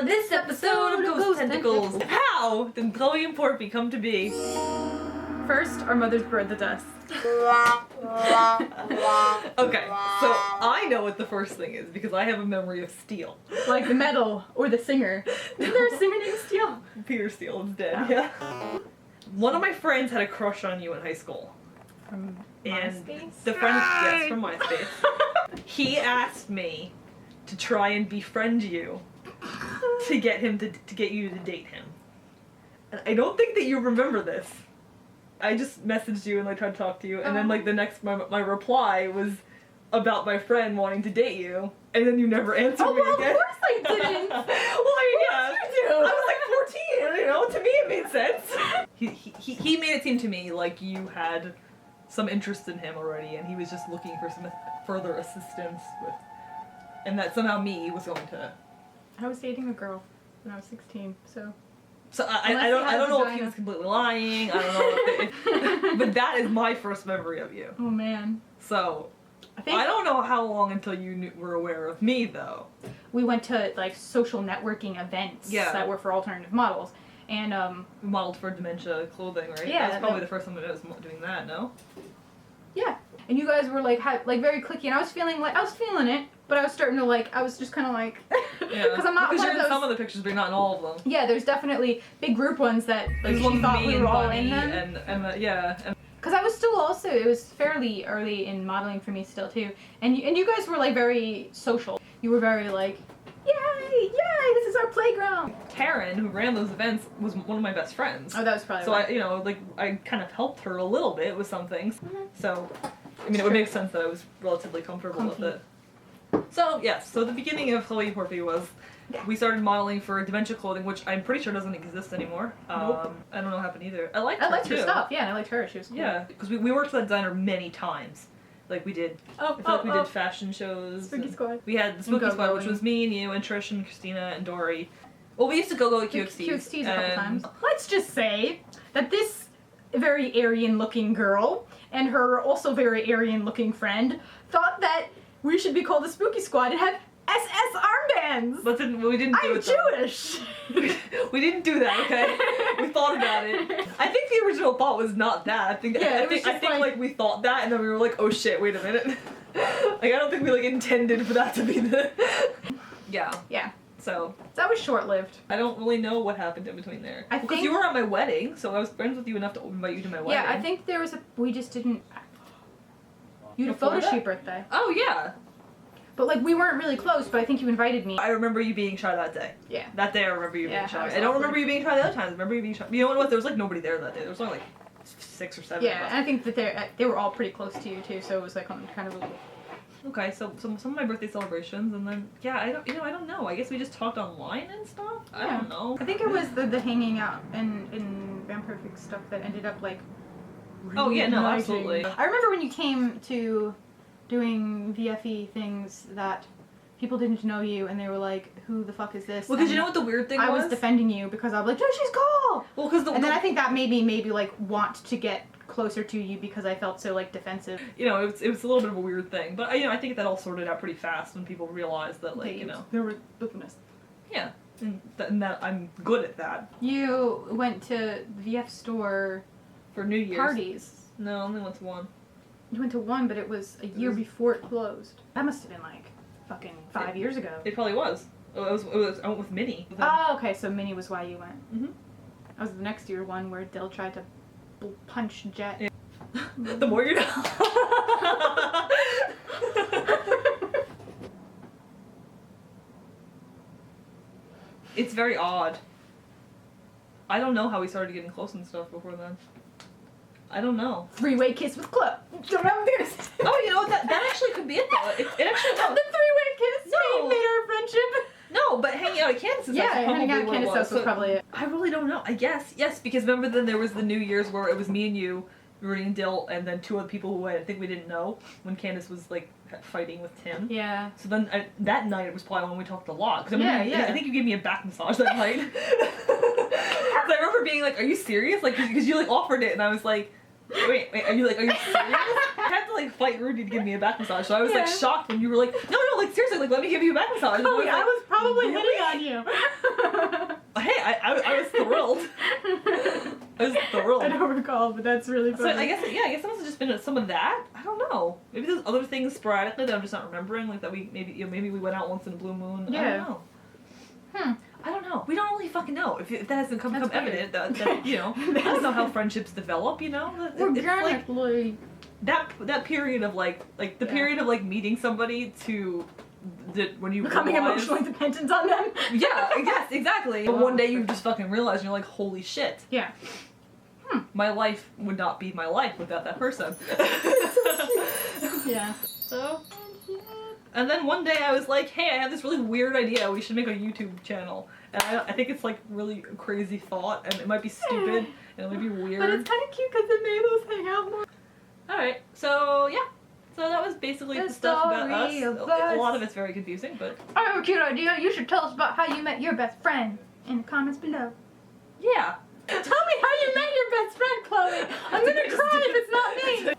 This episode of Ghost Tentacles. How did Chloe and Porpy come to be? First, our mothers burned the dust. Okay, so I know what the first thing is because I have a memory of Steele. Like the metal or the singer. Isn't there a singer named Steele? Peter Steele is dead, Oh. yeah. One of my friends had a crush on you in high school. From And MySpace? the friend, yes, from MySpace. He asked me to try and befriend you to get him to get you to date him. And I don't think that you remember this. I just messaged you and I tried to talk to you, and then like the next my reply was about my friend wanting to date you, and then you never answered me again. Of course I didn't. Well, I mean, yeah. You do. I was like 14, you know. To me, it made sense. He made it seem to me like you had some interest in him already, and he was just looking for some further assistance with, and that somehow me was going to. I was dating a girl when I was 16, so. So I don't know if he was completely lying. I don't know, but that is my first memory of you. Oh man. So I don't know how long until you were aware of me though. We went to like social networking events that were for alternative models, and modeled for dementia clothing, right? Yeah, that's probably the first time I was doing that. No. Yeah, and you guys were like very cliquey, and I was feeling it, but I was starting to like, I was just kind of like, because I'm not because one you're of those. in some of the pictures, but you're not in all of them. Yeah, there's definitely big group ones that like There's she one thought me we and were all Bunny in them. and yeah. Because I was still also, it was fairly early in modeling for me still too, and you guys were like very social. You were very like, yay, this is our playground. Karen, who ran those events, was one of my best friends. Oh, that was probably so why. I kind of helped her a little bit with some things. Mm-hmm. So, I mean, it would make sense that I was relatively comfortable with it. So, yes, so the beginning of Chloe Porpy was we started modeling for dementia clothing, which I'm pretty sure doesn't exist anymore. Nope. I don't know what happened either. I liked her stuff, yeah, and I liked her. She was cool. Yeah, because we worked with that designer many times. Like, we did, I feel like we did fashion shows. Spooky Squad. We had the Spooky Squad, which was me and you and Trish and Christina and Dory. Well, we used to go at QXTs. QXTs a couple times. Let's just say that this very Aryan-looking girl and her also very Aryan-looking friend thought that we should be called the Spooky Squad and have SS armbands. But we didn't do it. I'm Jewish. We didn't do that, okay? We thought about it. I think the original thought was not that. I think we thought that, and then we were like, oh shit, wait a minute. Like, I don't think we like intended for that to be the. Yeah. Yeah. So that was short-lived. I don't really know what happened in between there. Because you were at my wedding, so I was friends with you enough to invite you to my wedding. Yeah, I think there was we just didn't. You had a photo shoot birthday. Oh yeah. But like we weren't really close, but I think you invited me. I remember you being shy that day. Yeah. That day I remember you being shy. I don't awkward. remember you being shy the other times. I remember you being shy. You know what? There was like nobody there that day. There was only like 6 or 7 Yeah, of us. and I think that they were all pretty close to you too, so it was like kind of a. Okay, so some of my birthday celebrations, and then I don't know. I guess we just talked online and stuff. I don't know. I think it was the hanging out in Van Perfect stuff that ended up like. Oh yeah, no, reuniting. absolutely. I remember when you came to doing VFE things that people didn't know you and they were like, "Who the fuck is this?" Well, because you know what the weird thing was? I was defending you because I was like, "No, she's cool." Well, because and then I think that made me maybe like want to get closer to you because I felt so like defensive. You know, it was a little bit of a weird thing, but I think that all sorted out pretty fast when people realized that they were openness. Yeah, and that I'm good at that. You went to the VF store for New Year's parties. No, I only went to one. You went to one, but it was a year before it closed. That must have been like fucking 5 years ago. It probably was. I went with Minnie. Oh, okay, so Minnie was why you went. Mhm. That was the next year one where Dill tried to punch Jet. Yeah. The more you know. It's very odd. I don't know how we started getting close and stuff before then. I don't know. 3-way kiss with Club. Don't have this. Oh, you know what? That actually could be it though. It actually no. The 3-way kiss made our friendship. No, but hanging out at Candace's house was hanging out at probably Candace's house was probably it. I really don't know. I guess yes, because remember then there was the New Year's where it was me and you, Rudy and Dill, and then 2 other people who I think we didn't know when Candace was like fighting with Tim. Yeah. So then that night was probably when we talked a lot. Cause I think you gave me a back massage that night. So I remember being like, "Are you serious?" Like, because you like offered it, and I was like, "Wait, are you serious?" I had to like fight Rudy to give me a back massage. So I was like shocked when you were like, "No, like seriously, like let me give you a back massage." Oh, I was probably really? hitting on you. Hey, I was thrilled. I was thrilled. I don't recall, but that's really funny. So I guess it must have just been some of that. I don't know. Maybe there's other things sporadically that I'm just not remembering. Like that maybe we went out once in a blue moon. Yeah. I don't know. Hmm. I don't know. We don't really fucking know if that hasn't come evident. That you know, I That's- don't know how friendships develop. You know, Organically. that period of like the period of like meeting somebody to when you Becoming realize, emotionally dependent on them. Yeah. Yes. Exactly. But one day you just fucking realize and you're like, holy shit. Yeah. My life would not be my life without that person. Yeah. So, and then one day I was like, hey, I have this really weird idea. We should make a YouTube channel. And I think it's like really a crazy thought, and it might be stupid, and it might be weird. But it's kind of cute because it made us hang out more. Alright, so yeah. So that was basically the stuff about us. A lot of it's very confusing, but... I have a cute idea. You should tell us about how you met your best friend in the comments below. Yeah. Tell me how you met your best friend, Chloe. I'm gonna cry if it's not me.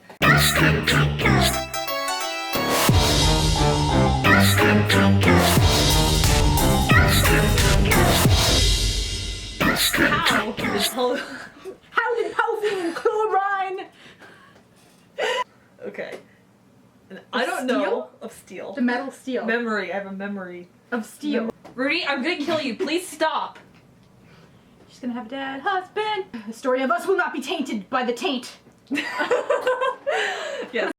How did polythene chlorine? Okay. I don't know of steel. The metal steel. Memory. I have a memory. Of steel. Rudy, I'm gonna kill you. Please stop. She's gonna have a dead husband. The story of us will not be tainted by the taint. Yes.